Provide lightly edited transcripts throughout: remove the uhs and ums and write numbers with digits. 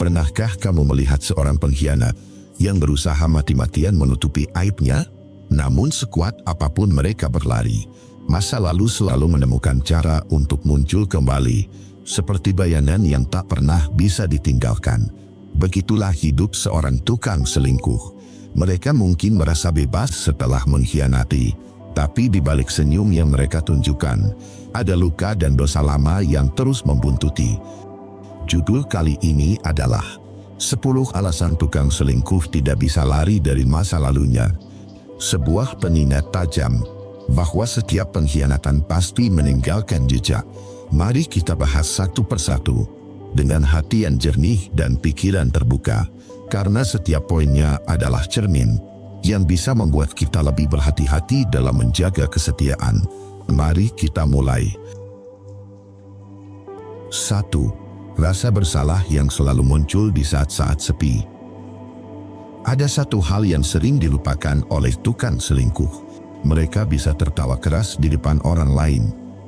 Pernahkah kamu melihat seorang pengkhianat yang berusaha mati-matian menutupi aibnya? Namun sekuat apapun mereka berlari, masa lalu selalu menemukan cara untuk muncul kembali, seperti bayangan yang tak pernah bisa ditinggalkan. Begitulah hidup seorang tukang selingkuh. Mereka mungkin merasa bebas setelah mengkhianati, tapi di balik senyum yang mereka tunjukkan, ada luka dan dosa lama yang terus membuntuti. Judul kali ini adalah 10 alasan tukang selingkuh tidak bisa lari dari masa lalunya. Sebuah pengingat tajam bahwa setiap pengkhianatan pasti meninggalkan jejak. Mari kita bahas satu persatu dengan hati yang jernih dan pikiran terbuka, karena setiap poinnya adalah cermin yang bisa membuat kita lebih berhati-hati dalam menjaga kesetiaan. Mari kita mulai. 1. Rasa bersalah yang selalu muncul di saat-saat sepi. Ada satu hal yang sering dilupakan oleh tukang selingkuh. Mereka bisa tertawa keras di depan orang lain.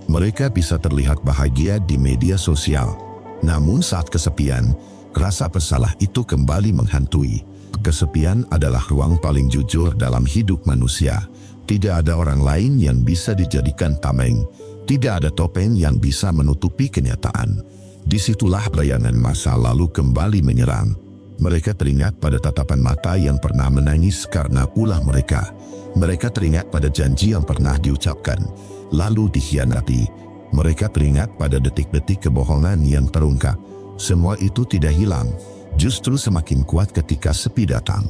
Mereka bisa terlihat bahagia di media sosial. Namun saat kesepian, rasa bersalah itu kembali menghantui. Kesepian adalah ruang paling jujur dalam hidup manusia. Tidak ada orang lain yang bisa dijadikan tameng. Tidak ada topeng yang bisa menutupi kenyataan. Disitulah bayangan masa lalu kembali menyerang. Mereka teringat pada tatapan mata yang pernah menangis karena ulah mereka. Mereka teringat pada janji yang pernah diucapkan, lalu dikhianati. Mereka teringat pada detik-detik kebohongan yang terungkap. Semua itu tidak hilang, justru semakin kuat ketika sepi datang.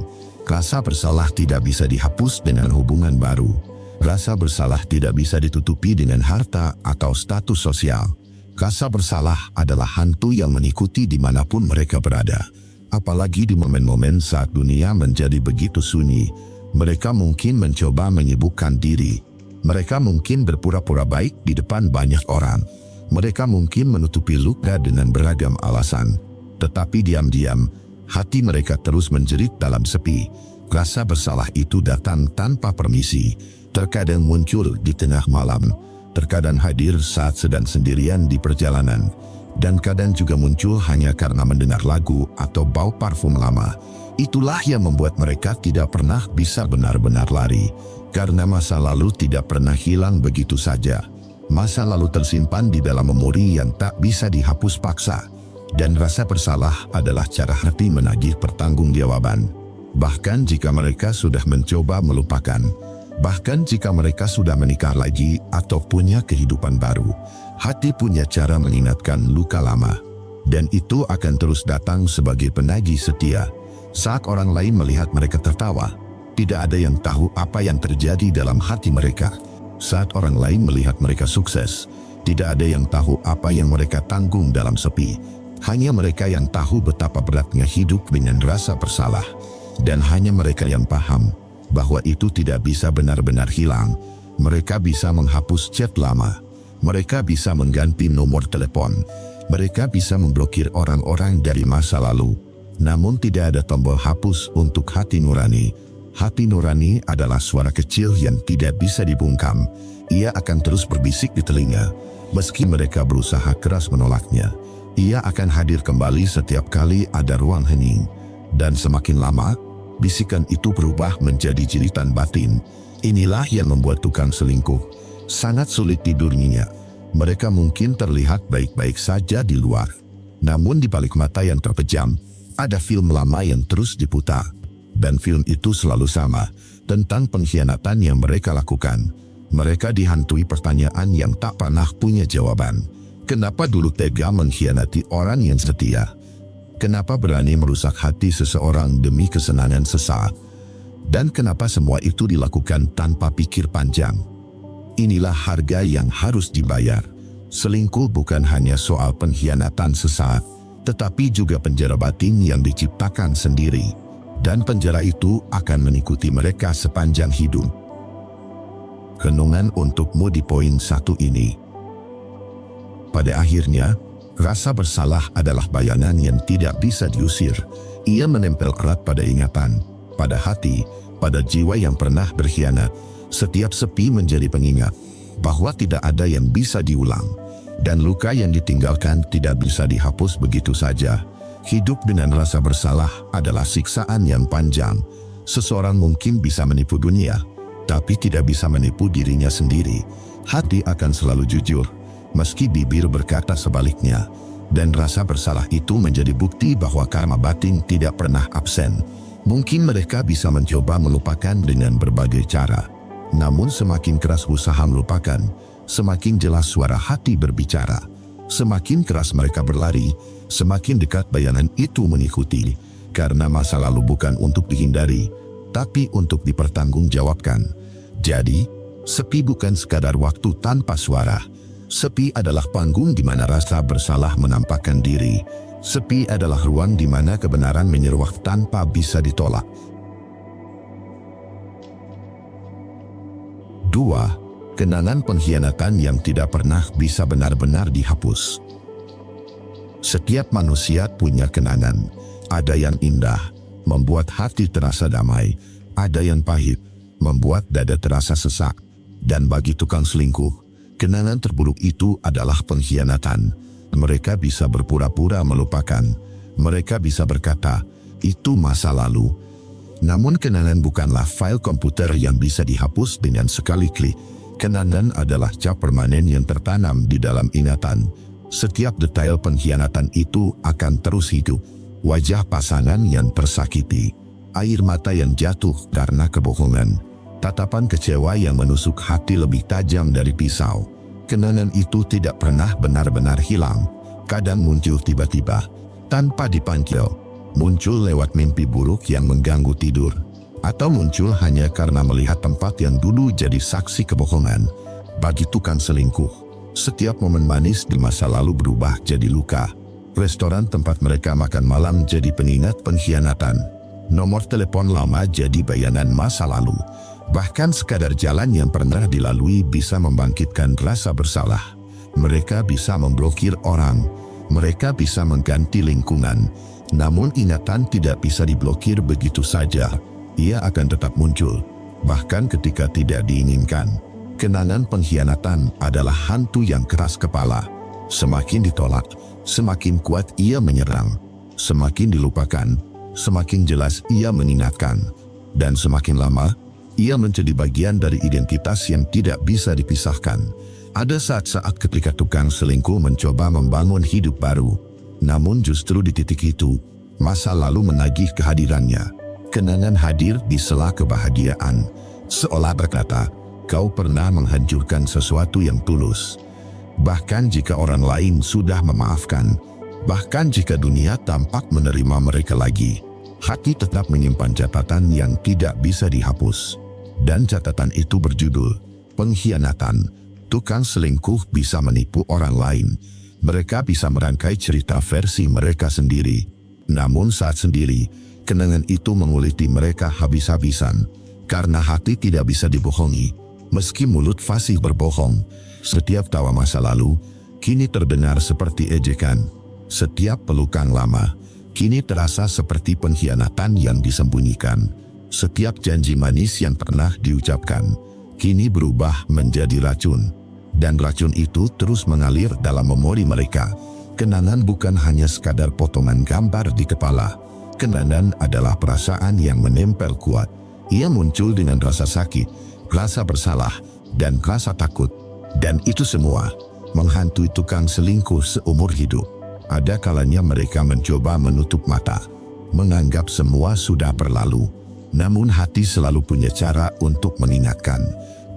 Rasa bersalah tidak bisa dihapus dengan hubungan baru. Rasa bersalah tidak bisa ditutupi dengan harta atau status sosial. Rasa bersalah adalah hantu yang mengikuti dimanapun mereka berada. Apalagi di momen-momen saat dunia menjadi begitu sunyi. Mereka mungkin mencoba menyibukkan diri. Mereka mungkin berpura-pura baik di depan banyak orang. Mereka mungkin menutupi luka dengan beragam alasan. Tetapi diam-diam, hati mereka terus menjerit dalam sepi. Rasa bersalah itu datang tanpa permisi. Terkadang muncul di tengah malam. Terkadang hadir saat sedang sendirian di perjalanan, dan kadang juga muncul hanya karena mendengar lagu atau bau parfum lama. Itulah yang membuat mereka tidak pernah bisa benar-benar lari, karena masa lalu tidak pernah hilang begitu saja. Masa lalu tersimpan di dalam memori yang tak bisa dihapus paksa, dan rasa bersalah adalah cara hati menagih pertanggungjawaban. Bahkan jika mereka sudah mencoba melupakan, bahkan jika mereka sudah menikah lagi atau punya kehidupan baru, hati punya cara mengingatkan luka lama. Dan itu akan terus datang sebagai penagih setia. Saat orang lain melihat mereka tertawa, tidak ada yang tahu apa yang terjadi dalam hati mereka. Saat orang lain melihat mereka sukses, tidak ada yang tahu apa yang mereka tanggung dalam sepi. Hanya mereka yang tahu betapa beratnya hidup dengan rasa bersalah. Dan hanya mereka yang paham bahwa itu tidak bisa benar-benar hilang. Mereka bisa menghapus chat lama. Mereka bisa mengganti nomor telepon. Mereka bisa memblokir orang-orang dari masa lalu. Namun tidak ada tombol hapus untuk hati nurani. Hati nurani adalah suara kecil yang tidak bisa dibungkam. Ia akan terus berbisik di telinga, meski mereka berusaha keras menolaknya. Ia akan hadir kembali setiap kali ada ruang hening. Dan semakin lama, bisikan itu berubah menjadi jeritan batin. Inilah yang membuat tukang selingkuh sangat sulit tidur nyenyak. Mereka mungkin terlihat baik-baik saja di luar, namun di balik mata yang terpejam, ada film lama yang terus diputar. Dan film itu selalu sama, tentang pengkhianatan yang mereka lakukan. Mereka dihantui pertanyaan yang tak pernah punya jawaban. Kenapa dulu tega mengkhianati orang yang setia? Kenapa berani merusak hati seseorang demi kesenangan sesaat? Dan kenapa semua itu dilakukan tanpa pikir panjang? Inilah harga yang harus dibayar. Selingkuh bukan hanya soal pengkhianatan sesaat, tetapi juga penjara batin yang diciptakan sendiri. Dan penjara itu akan mengikuti mereka sepanjang hidup. Renungan untukmu di poin 1 ini. Pada akhirnya, rasa bersalah adalah bayangan yang tidak bisa diusir. Ia menempel erat pada ingatan, pada hati, pada jiwa yang pernah berkhianat. Setiap sepi menjadi pengingat bahwa tidak ada yang bisa diulang. Dan luka yang ditinggalkan tidak bisa dihapus begitu saja. Hidup dengan rasa bersalah adalah siksaan yang panjang. Seseorang mungkin bisa menipu dunia, tapi tidak bisa menipu dirinya sendiri. Hati akan selalu jujur, meski bibir berkata sebaliknya. Dan rasa bersalah itu menjadi bukti bahwa karma batin tidak pernah absen. Mungkin mereka bisa mencoba melupakan dengan berbagai cara. Namun semakin keras usaha melupakan, semakin jelas suara hati berbicara. Semakin keras mereka berlari, semakin dekat bayangan itu mengikuti. Karena masa lalu bukan untuk dihindari, tapi untuk dipertanggungjawabkan. Jadi, sepi bukan sekadar waktu tanpa suara. Sepi adalah panggung di mana rasa bersalah menampakkan diri. Sepi adalah ruang di mana kebenaran menyeruak tanpa bisa ditolak. 2. Kenangan pengkhianatan yang tidak pernah bisa benar-benar dihapus. Setiap manusia punya kenangan. Ada yang indah, membuat hati terasa damai. Ada yang pahit, membuat dada terasa sesak. Dan bagi tukang selingkuh, kenangan terburuk itu adalah pengkhianatan. Mereka bisa berpura-pura melupakan. Mereka bisa berkata, itu masa lalu. Namun kenangan bukanlah file komputer yang bisa dihapus dengan sekali klik. Kenangan adalah cap permanen yang tertanam di dalam ingatan. Setiap detail pengkhianatan itu akan terus hidup. Wajah pasangan yang tersakiti, air mata yang jatuh karena kebohongan, tatapan kecewa yang menusuk hati lebih tajam dari pisau. Kenangan itu tidak pernah benar-benar hilang. Kadang muncul tiba-tiba, tanpa dipanggil. Muncul lewat mimpi buruk yang mengganggu tidur. Atau muncul hanya karena melihat tempat yang dulu jadi saksi kebohongan. Bagi tukang selingkuh, setiap momen manis di masa lalu berubah jadi luka. Restoran tempat mereka makan malam jadi pengingat pengkhianatan. Nomor telepon lama jadi bayangan masa lalu. Bahkan sekadar jalan yang pernah dilalui bisa membangkitkan rasa bersalah. Mereka bisa memblokir orang. Mereka bisa mengganti lingkungan. Namun ingatan tidak bisa diblokir begitu saja. Ia akan tetap muncul, bahkan ketika tidak diinginkan. Kenangan pengkhianatan adalah hantu yang keras kepala. Semakin ditolak, semakin kuat ia menyerang. Semakin dilupakan, semakin jelas ia mengingatkan. Dan semakin lama, ia menjadi bagian dari identitas yang tidak bisa dipisahkan. Ada saat-saat ketika tukang selingkuh mencoba membangun hidup baru. Namun justru di titik itu, masa lalu menagih kehadirannya. Kenangan hadir di sela kebahagiaan, seolah berkata, kau pernah menghancurkan sesuatu yang tulus. Bahkan jika orang lain sudah memaafkan, bahkan jika dunia tampak menerima mereka lagi, hati tetap menyimpan catatan yang tidak bisa dihapus. Dan catatan itu berjudul, pengkhianatan. Tukang selingkuh bisa menipu orang lain. Mereka bisa merangkai cerita versi mereka sendiri. Namun saat sendiri, kenangan itu menguliti mereka habis-habisan. Karena hati tidak bisa dibohongi. Meski mulut fasih berbohong, setiap tawa masa lalu kini terdengar seperti ejekan. Setiap pelukan lama kini terasa seperti pengkhianatan yang disembunyikan. Setiap janji manis yang pernah diucapkan kini berubah menjadi racun. Dan racun itu terus mengalir dalam memori mereka. Kenangan bukan hanya sekadar potongan gambar di kepala. Kenangan adalah perasaan yang menempel kuat. Ia muncul dengan rasa sakit, rasa bersalah, dan rasa takut. Dan itu semua menghantui tukang selingkuh seumur hidup. Ada kalanya mereka mencoba menutup mata, menganggap semua sudah berlalu. Namun hati selalu punya cara untuk mengingatkan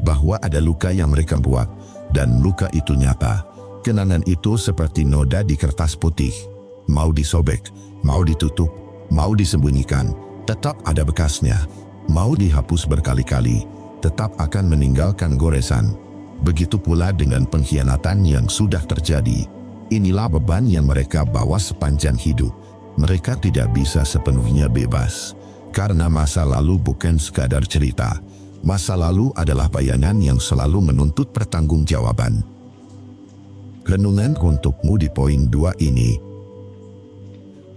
bahwa ada luka yang mereka buat. Dan luka itu nyata. Kenangan itu seperti noda di kertas putih. Mau disobek, mau ditutup, mau disembunyikan, tetap ada bekasnya. Mau dihapus berkali-kali, tetap akan meninggalkan goresan. Begitu pula dengan pengkhianatan yang sudah terjadi. Inilah beban yang mereka bawa sepanjang hidup. Mereka tidak bisa sepenuhnya bebas. Karena masa lalu bukan sekadar cerita. Masa lalu adalah bayangan yang selalu menuntut pertanggungjawaban. Renungan untukmu di poin 2 ini.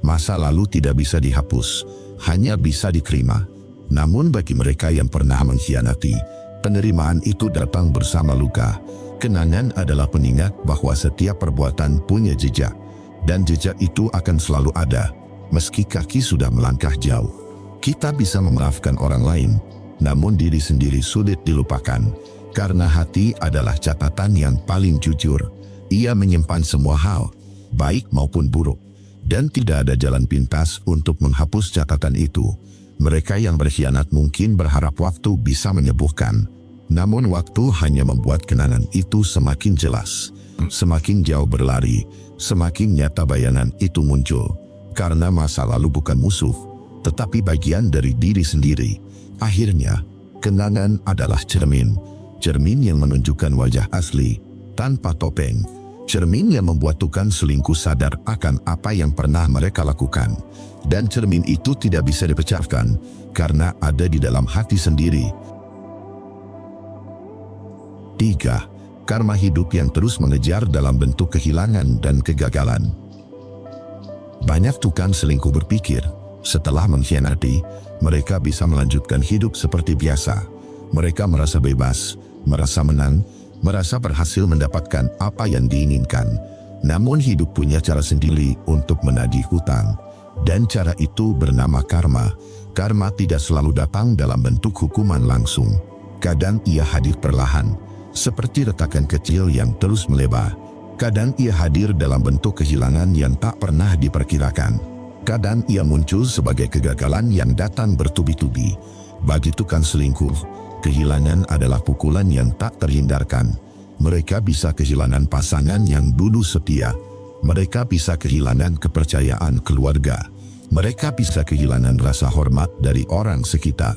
Masa lalu tidak bisa dihapus, hanya bisa diterima. Namun bagi mereka yang pernah mengkhianati, penerimaan itu datang bersama luka. Kenangan adalah pengingat bahwa setiap perbuatan punya jejak. dan jejak itu akan selalu ada, meski kaki sudah melangkah jauh. Kita bisa memaafkan orang lain, namun diri sendiri sulit dilupakan, karena hati adalah catatan yang paling jujur. Ia menyimpan semua hal, baik maupun buruk, dan tidak ada jalan pintas untuk menghapus catatan itu. Mereka yang berkhianat mungkin berharap waktu bisa menyembuhkan, namun waktu hanya membuat kenangan itu semakin jelas. Semakin jauh berlari, semakin nyata bayangan itu muncul. Karena masa lalu bukan musuh, tetapi bagian dari diri sendiri. Akhirnya, kenangan adalah cermin. Cermin yang menunjukkan wajah asli, tanpa topeng. Cermin yang membuat tukang selingkuh sadar akan apa yang pernah mereka lakukan. Dan cermin itu tidak bisa dipecahkan, karena ada di dalam hati sendiri. 3. Karma hidup yang terus mengejar dalam bentuk kehilangan dan kegagalan. Banyak tukang selingkuh berpikir, setelah mengkhianati, mereka bisa melanjutkan hidup seperti biasa. Mereka merasa bebas, merasa menang, merasa berhasil mendapatkan apa yang diinginkan. Namun hidup punya cara sendiri untuk menagih hutang. Dan cara itu bernama karma. Karma tidak selalu datang dalam bentuk hukuman langsung. Kadang ia hadir perlahan, seperti retakan kecil yang terus melebar. Kadang ia hadir dalam bentuk kehilangan yang tak pernah diperkirakan. Kadang ia muncul sebagai kegagalan yang datang bertubi-tubi. Bagi tukang selingkuh, kehilangan adalah pukulan yang tak terhindarkan. Mereka bisa kehilangan pasangan yang dulu setia. Mereka bisa kehilangan kepercayaan keluarga. Mereka bisa kehilangan rasa hormat dari orang sekitar.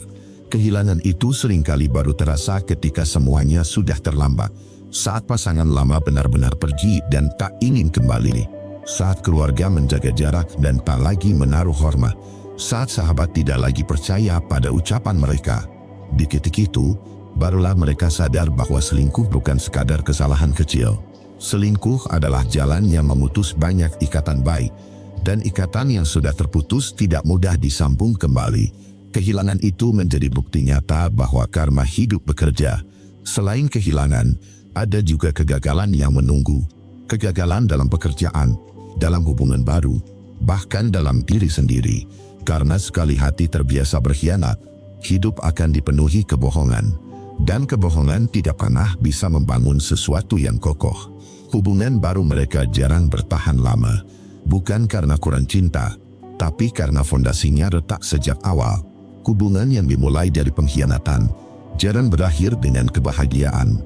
Kehilangan itu seringkali baru terasa ketika semuanya sudah terlambat. Saat pasangan lama benar-benar pergi dan tak ingin kembali. Saat keluarga menjaga jarak dan tak lagi menaruh hormat. Saat sahabat tidak lagi percaya pada ucapan mereka. Di titik itu, barulah mereka sadar bahwa selingkuh bukan sekadar kesalahan kecil. Selingkuh adalah jalan yang memutus banyak ikatan baik. Dan ikatan yang sudah terputus tidak mudah disambung kembali. Kehilangan itu menjadi bukti nyata bahwa karma hidup bekerja. Selain kehilangan, ada juga kegagalan yang menunggu. Kegagalan dalam pekerjaan, dalam hubungan baru, bahkan dalam diri sendiri. Karena sekali hati terbiasa berkhianat, hidup akan dipenuhi kebohongan. Dan kebohongan tidak pernah bisa membangun sesuatu yang kokoh. Hubungan baru mereka jarang bertahan lama. Bukan karena kurang cinta, tapi karena fondasinya retak sejak awal. Hubungan yang dimulai dari pengkhianatan jarang berakhir dengan kebahagiaan,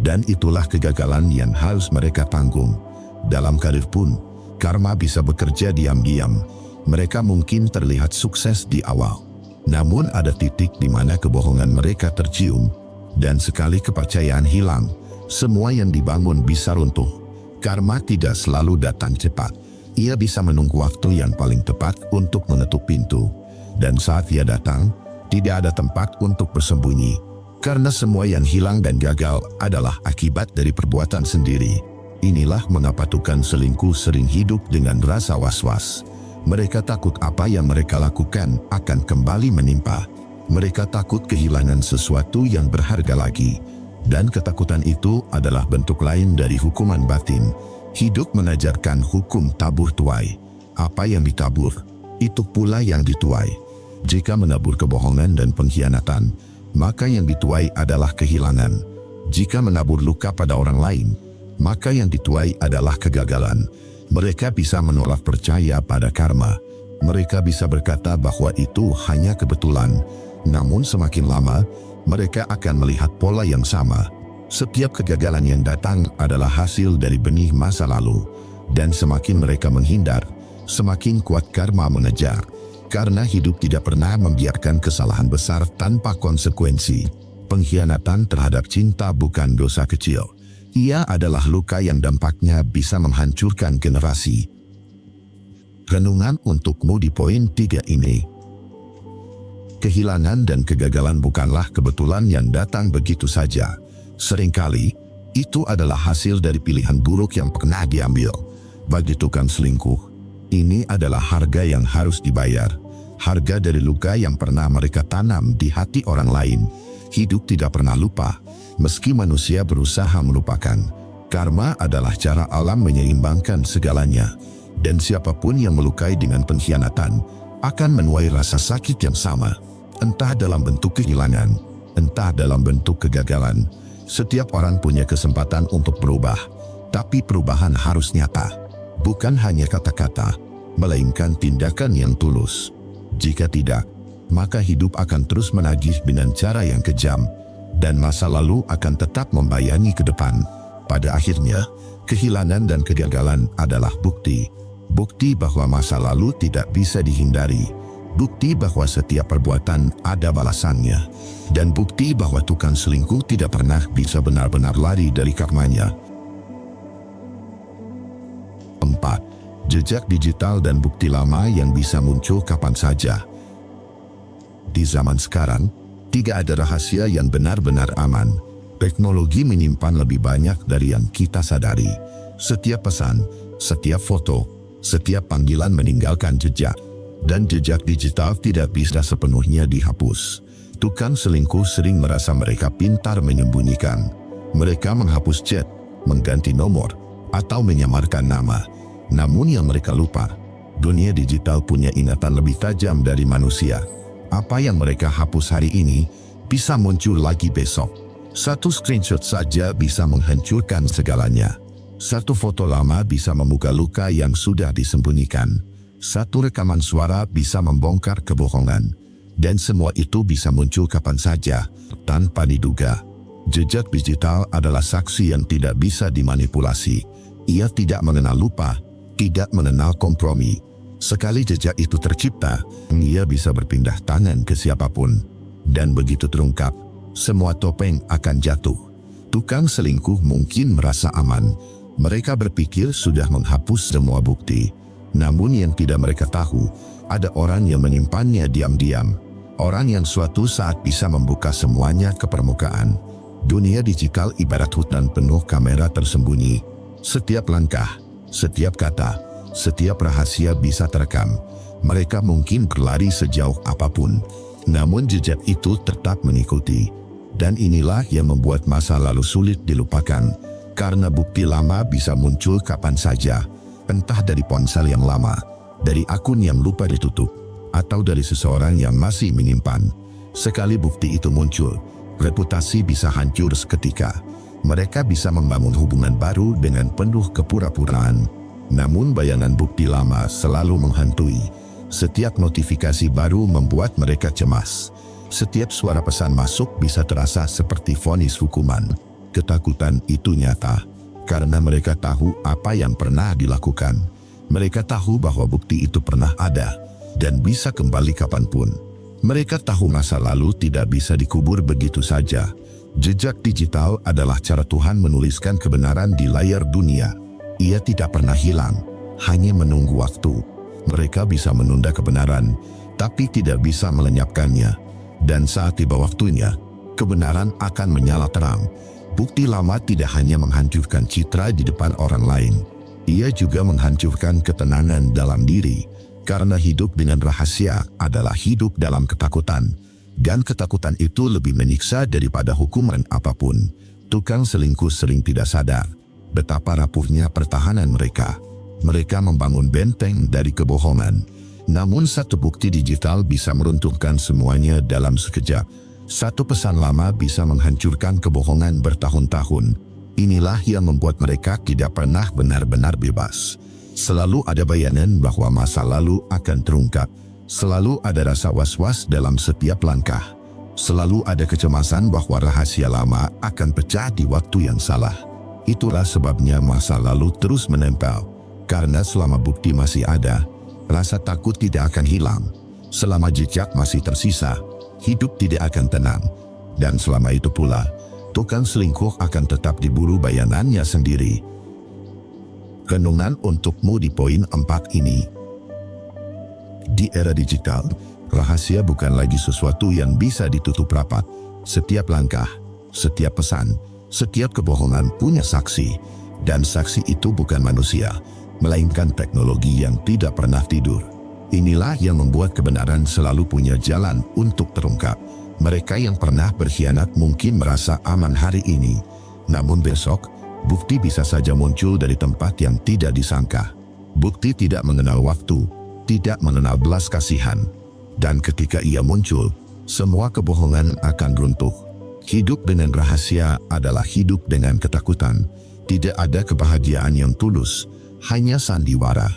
dan itulah kegagalan yang harus mereka tanggung. Dalam karir pun, karma bisa bekerja diam-diam. Mereka mungkin terlihat sukses di awal, namun ada titik di mana kebohongan mereka tercium, dan sekali kepercayaan hilang, semua yang dibangun bisa runtuh. Karma tidak selalu datang cepat. Ia bisa menunggu waktu yang paling tepat untuk mengetuk pintu. Dan saat ia datang, tidak ada tempat untuk bersembunyi. Karena semua yang hilang dan gagal adalah akibat dari perbuatan sendiri. Inilah mengapa tukang selingkuh sering hidup dengan rasa was-was. Mereka takut apa yang mereka lakukan akan kembali menimpa. Mereka takut kehilangan sesuatu yang berharga lagi. Dan ketakutan itu adalah bentuk lain dari hukuman batin. Hidup mengajarkan hukum tabur tuai. Apa yang ditabur, itu pula yang dituai. Jika menabur kebohongan dan pengkhianatan, maka yang dituai adalah kehilangan. Jika menabur luka pada orang lain, maka yang dituai adalah kegagalan. Mereka bisa menolak percaya pada karma. Mereka bisa berkata bahwa itu hanya kebetulan. Namun semakin lama, mereka akan melihat pola yang sama. Setiap kegagalan yang datang adalah hasil dari benih masa lalu. Dan semakin mereka menghindar, semakin kuat karma mengejar. Karena hidup tidak pernah membiarkan kesalahan besar tanpa konsekuensi. Pengkhianatan terhadap cinta bukan dosa kecil. Ia adalah luka yang dampaknya bisa menghancurkan generasi. Renungan untukmu di poin 3 ini. Kehilangan dan kegagalan bukanlah kebetulan yang datang begitu saja. Seringkali, itu adalah hasil dari pilihan buruk yang pernah diambil. Bagi tukang selingkuh, ini adalah harga yang harus dibayar. Harga dari luka yang pernah mereka tanam di hati orang lain. Hidup tidak pernah lupa, meski manusia berusaha melupakan. Karma adalah cara alam menyeimbangkan segalanya. Dan siapapun yang melukai dengan pengkhianatan akan menuai rasa sakit yang sama, entah dalam bentuk kehilangan, entah dalam bentuk kegagalan. Setiap orang punya kesempatan untuk berubah, tapi perubahan harus nyata, bukan hanya kata-kata, melainkan tindakan yang tulus. Jika tidak, maka hidup akan terus menagih dengan cara yang kejam, dan masa lalu akan tetap membayangi ke depan. Pada akhirnya, kehilangan dan kegagalan adalah bukti bahwa masa lalu tidak bisa dihindari, bukti bahwa setiap perbuatan ada balasannya, dan bukti bahwa tukang selingkuh tidak pernah bisa benar-benar lari dari karmanya. 4. Jejak digital dan bukti lama yang bisa muncul kapan saja. Di zaman sekarang, tidak ada rahasia yang benar-benar aman. Teknologi menyimpan lebih banyak dari yang kita sadari. Setiap pesan, setiap foto, setiap panggilan meninggalkan jejak. Dan jejak digital tidak bisa sepenuhnya dihapus. Tukang selingkuh sering merasa mereka pintar menyembunyikan. Mereka menghapus chat, mengganti nomor, atau menyamarkan nama. Namun yang mereka lupa, dunia digital punya ingatan lebih tajam dari manusia. Apa yang mereka hapus hari ini bisa muncul lagi besok. Satu screenshot saja bisa menghancurkan segalanya. Satu foto lama bisa membuka luka yang sudah disembunyikan. Satu rekaman suara bisa membongkar kebohongan. Dan semua itu bisa muncul kapan saja, tanpa diduga. Jejak digital adalah saksi yang tidak bisa dimanipulasi. Ia tidak mengenal lupa, tidak mengenal kompromi. Sekali jejak itu tercipta, ia bisa berpindah tangan ke siapapun. Dan begitu terungkap, semua topeng akan jatuh. Tukang selingkuh mungkin merasa aman. Mereka berpikir sudah menghapus semua bukti. Namun yang tidak mereka tahu, ada orang yang menyimpannya diam-diam. Orang yang suatu saat bisa membuka semuanya ke permukaan. Dunia digital ibarat hutan penuh kamera tersembunyi. Setiap langkah, setiap kata, setiap rahasia bisa terekam. Mereka mungkin berlari sejauh apapun, namun jejak itu tetap mengikuti. Dan inilah yang membuat masa lalu sulit dilupakan. Karena bukti lama bisa muncul kapan saja, entah dari ponsel yang lama, dari akun yang lupa ditutup, atau dari seseorang yang masih menyimpan. Sekali bukti itu muncul, reputasi bisa hancur seketika. Mereka bisa membangun hubungan baru dengan penuh kepura-puraan. Namun bayangan bukti lama selalu menghantui. Setiap notifikasi baru membuat mereka cemas. Setiap suara pesan masuk bisa terasa seperti vonis hukuman. Ketakutan itu nyata, karena mereka tahu apa yang pernah dilakukan. Mereka tahu bahwa bukti itu pernah ada, dan bisa kembali kapanpun. Mereka tahu masa lalu tidak bisa dikubur begitu saja. Jejak digital adalah cara Tuhan menuliskan kebenaran di layar dunia. Ia tidak pernah hilang, hanya menunggu waktu. Mereka bisa menunda kebenaran, tapi tidak bisa melenyapkannya. Dan saat tiba waktunya, kebenaran akan menyala terang. Bukti lama tidak hanya menghancurkan citra di depan orang lain. Ia juga menghancurkan ketenangan dalam diri. Karena hidup dengan rahasia adalah hidup dalam ketakutan. Dan ketakutan itu lebih menyiksa daripada hukuman apapun. Tukang selingkuh sering tidak sadar betapa rapuhnya pertahanan mereka. Mereka membangun benteng dari kebohongan. Namun satu bukti digital bisa meruntuhkan semuanya dalam sekejap. Satu pesan lama bisa menghancurkan kebohongan bertahun-tahun. Inilah yang membuat mereka tidak pernah benar-benar bebas. Selalu ada bayangan bahwa masa lalu akan terungkap. Selalu ada rasa was-was dalam setiap langkah. Selalu ada kecemasan bahwa rahasia lama akan pecah di waktu yang salah. Itulah sebabnya masa lalu terus menempel. Karena selama bukti masih ada, rasa takut tidak akan hilang. Selama jejak masih tersisa, hidup tidak akan tenang. Dan selama itu pula, tukang selingkuh akan tetap diburu bayangannya sendiri. Renungan untukmu di poin 4 ini. Di era digital, rahasia bukan lagi sesuatu yang bisa ditutup rapat. Setiap langkah, setiap pesan, setiap kebohongan punya saksi. Dan saksi itu bukan manusia, melainkan teknologi yang tidak pernah tidur. Inilah yang membuat kebenaran selalu punya jalan untuk terungkap. Mereka yang pernah berkhianat mungkin merasa aman hari ini, namun besok, bukti bisa saja muncul dari tempat yang tidak disangka. Bukti tidak mengenal waktu, tidak mengenal belas kasihan. Dan ketika ia muncul, semua kebohongan akan runtuh. Hidup dengan rahasia adalah hidup dengan ketakutan. Tidak ada kebahagiaan yang tulus, hanya sandiwara.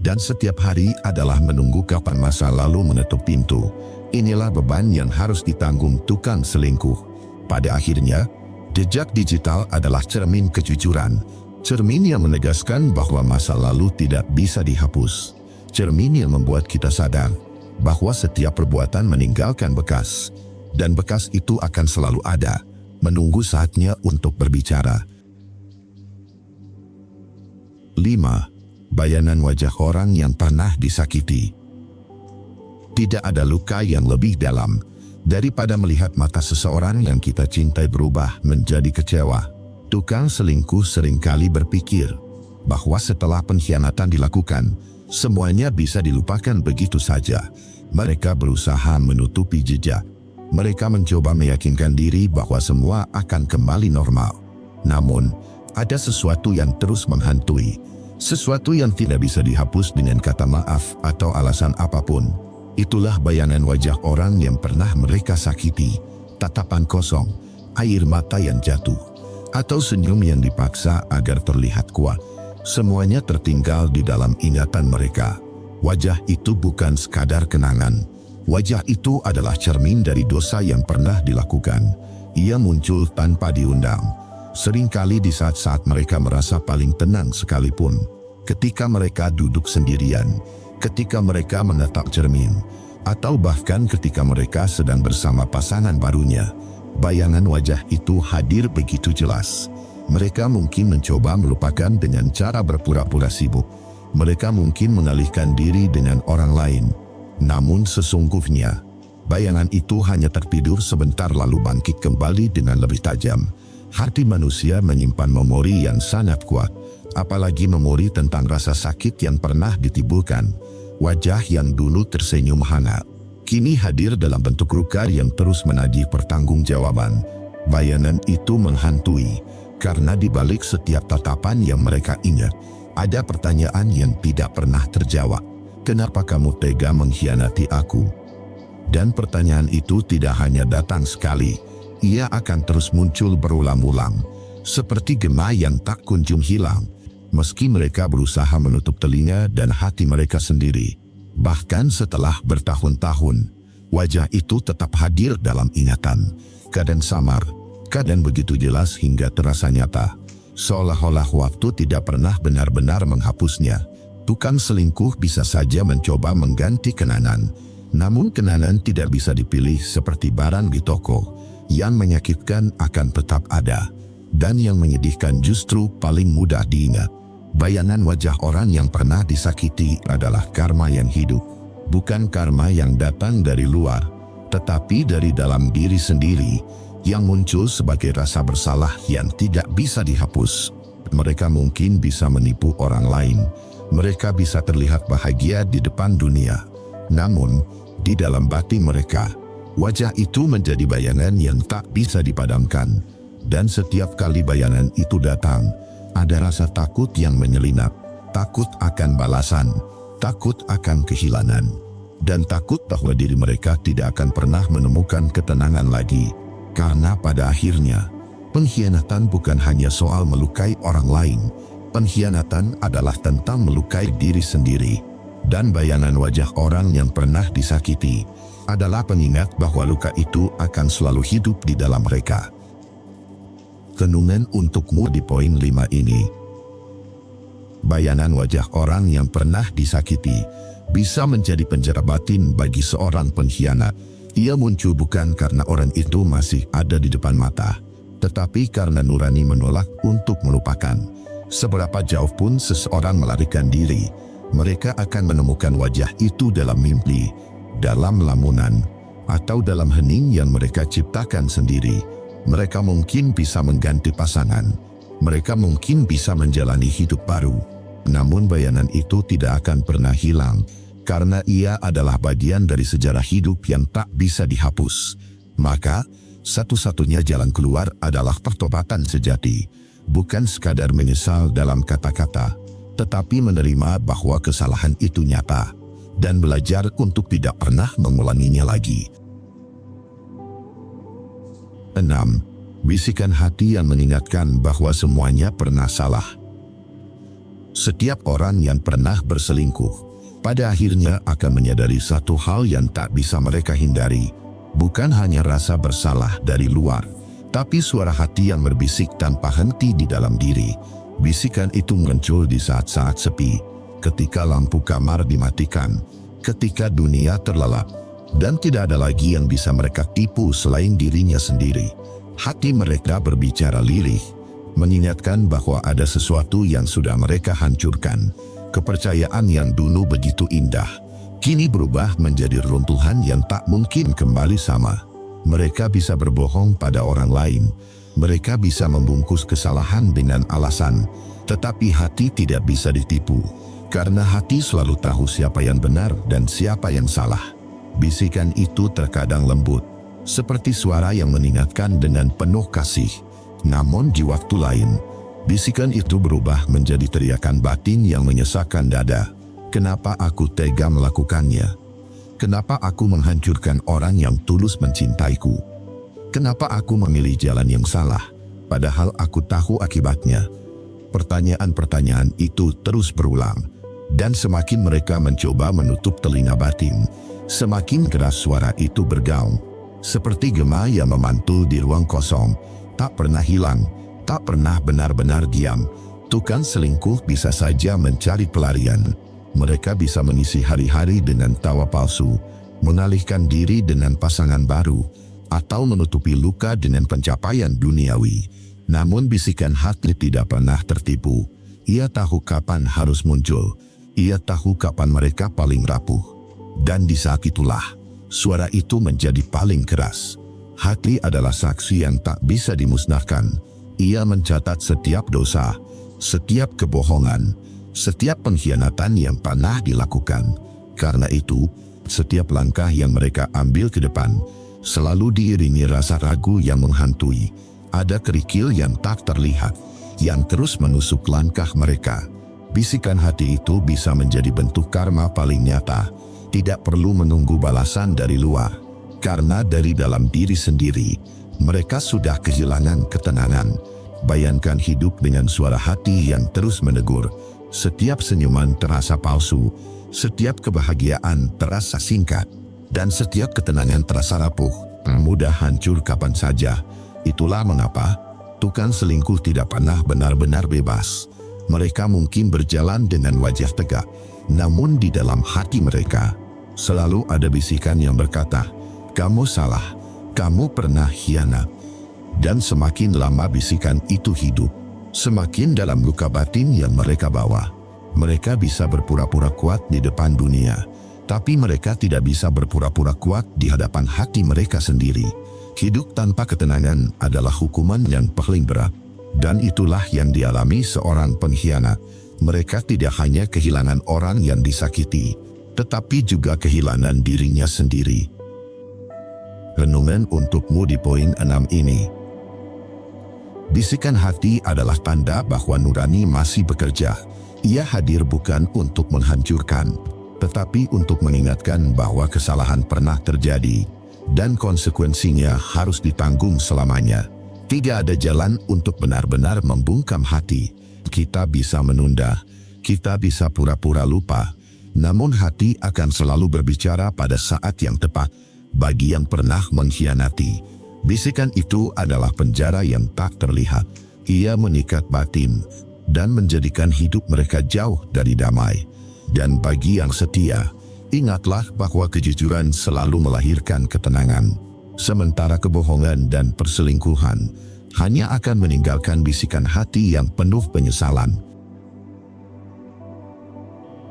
Dan setiap hari adalah menunggu kapan masa lalu menutup pintu. Inilah beban yang harus ditanggung tukang selingkuh. Pada akhirnya, jejak digital adalah cermin kejujuran. Cermin yang menegaskan bahwa masa lalu tidak bisa dihapus. Cermin yang membuat kita sadar bahwa setiap perbuatan meninggalkan bekas. Dan bekas itu akan selalu ada, menunggu saatnya untuk berbicara. 5. Bayangan wajah orang yang pernah disakiti. Tidak ada luka yang lebih dalam daripada melihat mata seseorang yang kita cintai berubah menjadi kecewa. Tukang selingkuh seringkali berpikir bahwa setelah pengkhianatan dilakukan, semuanya bisa dilupakan begitu saja. Mereka berusaha menutupi jejak. Mereka mencoba meyakinkan diri bahwa semua akan kembali normal. Namun, ada sesuatu yang terus menghantui. Sesuatu yang tidak bisa dihapus dengan kata maaf atau alasan apapun. Itulah bayangan wajah orang yang pernah mereka sakiti. Tatapan kosong, air mata yang jatuh, atau senyum yang dipaksa agar terlihat kuat. Semuanya tertinggal di dalam ingatan mereka. Wajah itu bukan sekadar kenangan. Wajah itu adalah cermin dari dosa yang pernah dilakukan. Ia muncul tanpa diundang. Seringkali di saat-saat mereka merasa paling tenang sekalipun. Ketika mereka duduk sendirian, ketika mereka menatap cermin, atau bahkan ketika mereka sedang bersama pasangan barunya, bayangan wajah itu hadir begitu jelas. Mereka mungkin mencoba melupakan dengan cara berpura-pura sibuk. Mereka mungkin mengalihkan diri dengan orang lain. Namun sesungguhnya, bayangan itu hanya tertidur sebentar lalu bangkit kembali dengan lebih tajam. Hati manusia menyimpan memori yang sangat kuat, apalagi memori tentang rasa sakit yang pernah ditimbulkan. Wajah yang dulu tersenyum hangat, kini hadir dalam bentuk luka yang terus menagih pertanggungjawaban. Bayangan itu menghantui, karena di balik setiap tatapan yang mereka ingat, ada pertanyaan yang tidak pernah terjawab. Kenapa kamu tega mengkhianati aku? Dan pertanyaan itu tidak hanya datang sekali, ia akan terus muncul berulang-ulang, seperti gema yang tak kunjung hilang, meski mereka berusaha menutup telinga dan hati mereka sendiri. Bahkan setelah bertahun-tahun, wajah itu tetap hadir dalam ingatan, kadang samar, kadang begitu jelas hingga terasa nyata, seolah-olah waktu tidak pernah benar-benar menghapusnya. Tukang selingkuh bisa saja mencoba mengganti kenangan, namun kenangan tidak bisa dipilih seperti barang di toko. Yang menyakitkan akan tetap ada, dan yang menyedihkan justru paling mudah diingat. Bayangan wajah orang yang pernah disakiti adalah karma yang hidup, bukan karma yang datang dari luar, tetapi dari dalam diri sendiri, yang muncul sebagai rasa bersalah yang tidak bisa dihapus. Mereka mungkin bisa menipu orang lain, mereka bisa terlihat bahagia di depan dunia, namun di dalam batin mereka, wajah itu menjadi bayangan yang tak bisa dipadamkan. Dan setiap kali bayangan itu datang, ada rasa takut yang menyelinap. Takut akan balasan, takut akan kehilangan, dan takut bahwa diri mereka tidak akan pernah menemukan ketenangan lagi. Karena pada akhirnya, pengkhianatan bukan hanya soal melukai orang lain. Pengkhianatan adalah tentang melukai diri sendiri. Dan bayangan wajah orang yang pernah disakiti adalah pengingat bahwa luka itu akan selalu hidup di dalam mereka. Renungan untukmu di poin 5 ini. Bayangan wajah orang yang pernah disakiti bisa menjadi penjara batin bagi seorang pengkhianat. Ia muncul bukan karena orang itu masih ada di depan mata, tetapi karena nurani menolak untuk melupakan. Seberapa jauh pun seseorang melarikan diri, mereka akan menemukan wajah itu dalam mimpi, dalam lamunan, atau dalam hening yang mereka ciptakan sendiri. Mereka mungkin bisa mengganti pasangan, mereka mungkin bisa menjalani hidup baru, namun bayangan itu tidak akan pernah hilang, karena ia adalah bagian dari sejarah hidup yang tak bisa dihapus. Maka, satu-satunya jalan keluar adalah pertobatan sejati, bukan sekadar menyesal dalam kata-kata, tetapi menerima bahwa kesalahan itu nyata dan belajar untuk tidak pernah mengulanginya lagi. 6. Bisikan hati yang mengingatkan bahwa semuanya pernah salah. Setiap orang yang pernah berselingkuh, pada akhirnya akan menyadari satu hal yang tak bisa mereka hindari. Bukan hanya rasa bersalah dari luar, tapi suara hati yang berbisik tanpa henti di dalam diri. Bisikan itu muncul di saat-saat sepi, ketika lampu kamar dimatikan, ketika dunia terlelap, dan tidak ada lagi yang bisa mereka tipu selain dirinya sendiri. Hati mereka berbicara lirih, mengingatkan bahwa ada sesuatu yang sudah mereka hancurkan. Kepercayaan yang dulu begitu indah, kini berubah menjadi runtuhan yang tak mungkin kembali sama. Mereka bisa berbohong pada orang lain, mereka bisa membungkus kesalahan dengan alasan, tetapi hati tidak bisa ditipu, karena hati selalu tahu siapa yang benar dan siapa yang salah. Bisikan itu terkadang lembut, seperti suara yang mengingatkan dengan penuh kasih. Namun di waktu lain, bisikan itu berubah menjadi teriakan batin yang menyesakkan dada. Kenapa aku tega melakukannya? Kenapa aku menghancurkan orang yang tulus mencintaiku? Kenapa aku memilih jalan yang salah, padahal aku tahu akibatnya? Pertanyaan-pertanyaan itu terus berulang, dan semakin mereka mencoba menutup telinga batin, semakin keras suara itu bergaung, seperti gema yang memantul di ruang kosong, tak pernah hilang, tak pernah benar-benar diam. Tukang selingkuh bisa saja mencari pelarian. Mereka bisa mengisi hari-hari dengan tawa palsu, mengalihkan diri dengan pasangan baru, atau menutupi luka dengan pencapaian duniawi. Namun bisikan hati tidak pernah tertipu. Ia tahu kapan harus muncul. Ia tahu kapan mereka paling rapuh. Dan di saat itulah, suara itu menjadi paling keras. Hati adalah saksi yang tak bisa dimusnahkan. Ia mencatat setiap dosa, setiap kebohongan, setiap pengkhianatan yang pernah dilakukan. Karena itu, setiap langkah yang mereka ambil ke depan selalu diiringi rasa ragu yang menghantui. Ada kerikil yang tak terlihat, yang terus menusuk langkah mereka. Bisikan hati itu bisa menjadi bentuk karma paling nyata. Tidak perlu menunggu balasan dari luar, karena dari dalam diri sendiri, mereka sudah kehilangan ketenangan. Bayangkan hidup dengan suara hati yang terus menegur. Setiap senyuman terasa palsu, setiap kebahagiaan terasa singkat, dan setiap ketenangan terasa rapuh, mudah hancur kapan saja. Itulah mengapa tukang selingkuh tidak pernah benar-benar bebas. Mereka mungkin berjalan dengan wajah tegak, namun di dalam hati mereka selalu ada bisikan yang berkata, "Kamu salah, kamu pernah khianat." Dan semakin lama bisikan itu hidup, semakin dalam luka batin yang mereka bawa. Mereka bisa berpura-pura kuat di depan dunia, tapi mereka tidak bisa berpura-pura kuat di hadapan hati mereka sendiri. Hidup tanpa ketenangan adalah hukuman yang paling berat, dan itulah yang dialami seorang pengkhianat. Mereka tidak hanya kehilangan orang yang disakiti, tetapi juga kehilangan dirinya sendiri. Renungan untukmu di poin 6 ini. Bisikan hati adalah tanda bahwa nurani masih bekerja. Ia hadir bukan untuk menghancurkan, tetapi untuk mengingatkan bahwa kesalahan pernah terjadi, dan konsekuensinya harus ditanggung selamanya. Tidak ada jalan untuk benar-benar membungkam hati. Kita bisa menunda, kita bisa pura-pura lupa, namun hati akan selalu berbicara pada saat yang tepat. Bagi yang pernah mengkhianati, bisikan itu adalah penjara yang tak terlihat. Ia mengikat batin dan menjadikan hidup mereka jauh dari damai. Dan bagi yang setia, ingatlah bahwa kejujuran selalu melahirkan ketenangan, sementara kebohongan dan perselingkuhan hanya akan meninggalkan bisikan hati yang penuh penyesalan.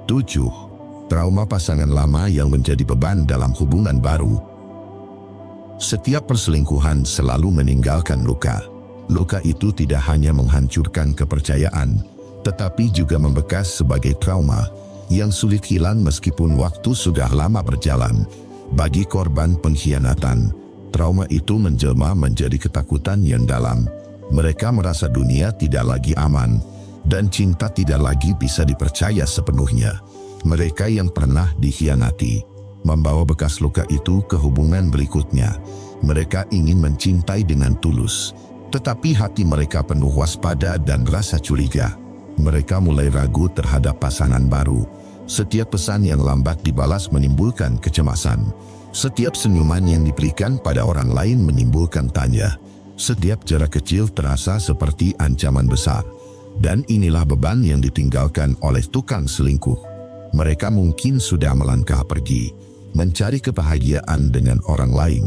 7. Trauma pasangan lama yang menjadi beban dalam hubungan baru. Setiap perselingkuhan selalu meninggalkan luka. Luka itu tidak hanya menghancurkan kepercayaan, tetapi juga membekas sebagai trauma yang sulit hilang meskipun waktu sudah lama berjalan. Bagi korban pengkhianatan, trauma itu menjelma menjadi ketakutan yang dalam. Mereka merasa dunia tidak lagi aman, dan cinta tidak lagi bisa dipercaya sepenuhnya. Mereka yang pernah dikhianati membawa bekas luka itu ke hubungan berikutnya. Mereka ingin mencintai dengan tulus, tetapi hati mereka penuh waspada dan rasa curiga. Mereka mulai ragu terhadap pasangan baru. Setiap pesan yang lambat dibalas menimbulkan kecemasan. Setiap senyuman yang diberikan pada orang lain menimbulkan tanya. Setiap jarak kecil terasa seperti ancaman besar. Dan inilah beban yang ditinggalkan oleh tukang selingkuh. Mereka mungkin sudah melangkah pergi, mencari kebahagiaan dengan orang lain,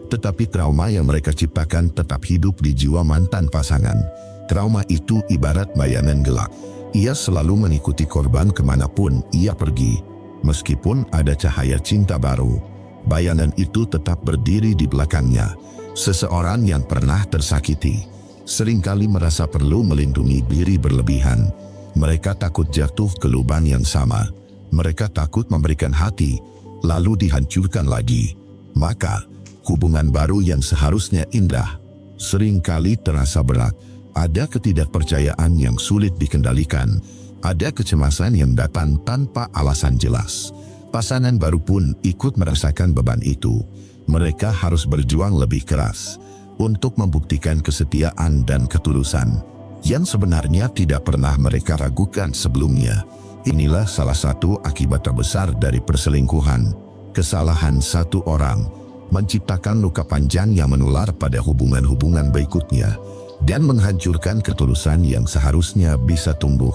tetapi trauma yang mereka ciptakan tetap hidup di jiwa mantan pasangan. Trauma itu ibarat bayangan gelap. Ia selalu mengikuti korban kemanapun ia pergi. Meskipun ada cahaya cinta baru, bayangan itu tetap berdiri di belakangnya. Seseorang yang pernah tersakiti seringkali merasa perlu melindungi diri berlebihan. Mereka takut jatuh ke lubang yang sama. Mereka takut memberikan hati, lalu dihancurkan lagi. Maka, hubungan baru yang seharusnya indah seringkali terasa berat. Ada ketidakpercayaan yang sulit dikendalikan. Ada kecemasan yang datang tanpa alasan jelas. Pasangan baru pun ikut merasakan beban itu. Mereka harus berjuang lebih keras untuk membuktikan kesetiaan dan ketulusan yang sebenarnya tidak pernah mereka ragukan sebelumnya. Inilah salah satu akibat terbesar dari perselingkuhan. Kesalahan satu orang menciptakan luka panjang yang menular pada hubungan-hubungan berikutnya dan menghancurkan ketulusan yang seharusnya bisa tumbuh.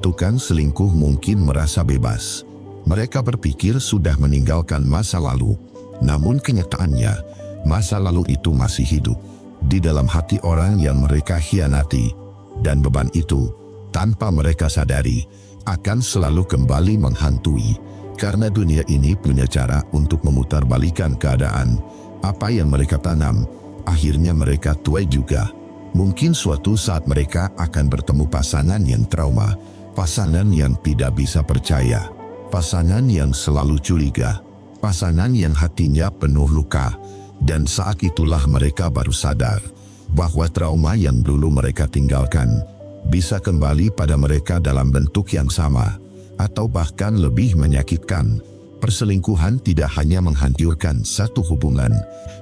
Tukang selingkuh mungkin merasa bebas. Mereka berpikir sudah meninggalkan masa lalu. Namun kenyataannya, masa lalu itu masih hidup di dalam hati orang yang mereka khianati. Dan beban itu, tanpa mereka sadari, akan selalu kembali menghantui. Karena dunia ini punya cara untuk memutarbalikkan keadaan. Apa yang mereka tanam, akhirnya mereka tuai juga. Mungkin suatu saat mereka akan bertemu pasangan yang trauma, pasangan yang tidak bisa percaya, pasangan yang selalu curiga, pasangan yang hatinya penuh luka. Dan saat itulah mereka baru sadar bahwa trauma yang dulu mereka tinggalkan bisa kembali pada mereka dalam bentuk yang sama atau bahkan lebih menyakitkan. Perselingkuhan tidak hanya menghancurkan satu hubungan,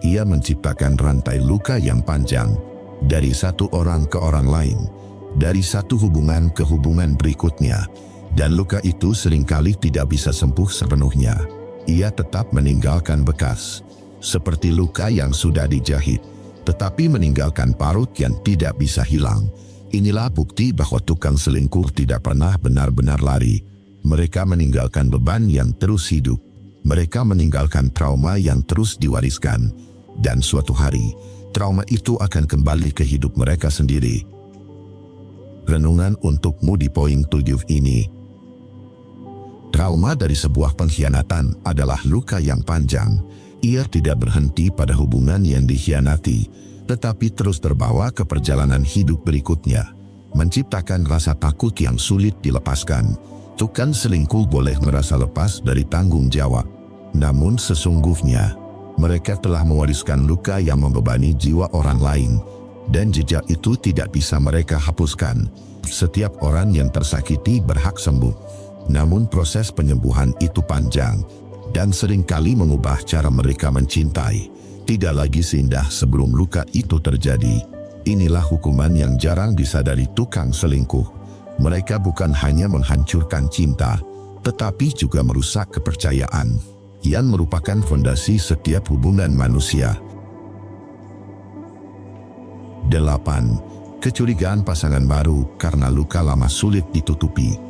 ia menciptakan rantai luka yang panjang dari satu orang ke orang lain, dari satu hubungan ke hubungan berikutnya. Dan luka itu seringkali tidak bisa sembuh sepenuhnya. Ia tetap meninggalkan bekas, seperti luka yang sudah dijahit, tetapi meninggalkan parut yang tidak bisa hilang. Inilah bukti bahwa tukang selingkuh tidak pernah benar-benar lari. Mereka meninggalkan beban yang terus hidup. Mereka meninggalkan trauma yang terus diwariskan. Dan suatu hari, trauma itu akan kembali ke hidup mereka sendiri. Renungan untukmu di poin 7 ini. Trauma dari sebuah pengkhianatan adalah luka yang panjang. Ia tidak berhenti pada hubungan yang dikhianati, tetapi terus terbawa ke perjalanan hidup berikutnya, menciptakan rasa takut yang sulit dilepaskan. Tukang selingkuh boleh merasa lepas dari tanggung jawab, namun sesungguhnya mereka telah mewariskan luka yang membebani jiwa orang lain, dan jejak itu tidak bisa mereka hapuskan. Setiap orang yang tersakiti berhak sembuh, namun proses penyembuhan itu panjang dan seringkali mengubah cara mereka mencintai. Tidak lagi seindah sebelum luka itu terjadi. Inilah hukuman yang jarang disadari tukang selingkuh. Mereka bukan hanya menghancurkan cinta, tetapi juga merusak kepercayaan yang merupakan fondasi setiap hubungan manusia. 8. Kecurigaan pasangan baru karena luka lama sulit ditutupi.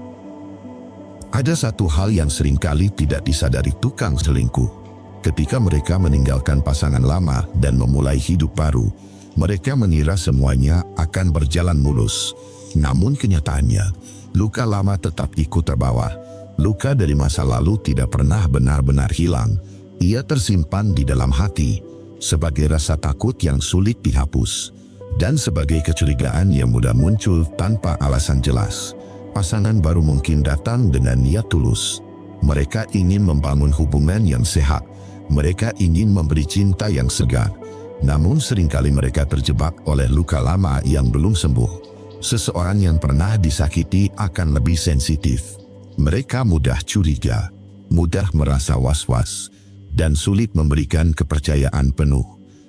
Ada satu hal yang seringkali tidak disadari tukang selingkuh. Ketika mereka meninggalkan pasangan lama dan memulai hidup baru, mereka mengira semuanya akan berjalan mulus. Namun kenyataannya, luka lama tetap ikut terbawa. Luka dari masa lalu tidak pernah benar-benar hilang. Ia tersimpan di dalam hati, sebagai rasa takut yang sulit dihapus, dan sebagai kecurigaan yang mudah muncul tanpa alasan jelas. Pasangan baru mungkin datang dengan niat tulus. Mereka ingin membangun hubungan yang sehat. Mereka ingin memberi cinta yang segar. Namun seringkali mereka terjebak oleh luka lama yang belum sembuh. Seseorang yang pernah disakiti akan lebih sensitif. Mereka mudah curiga, mudah merasa was-was, dan sulit memberikan kepercayaan penuh.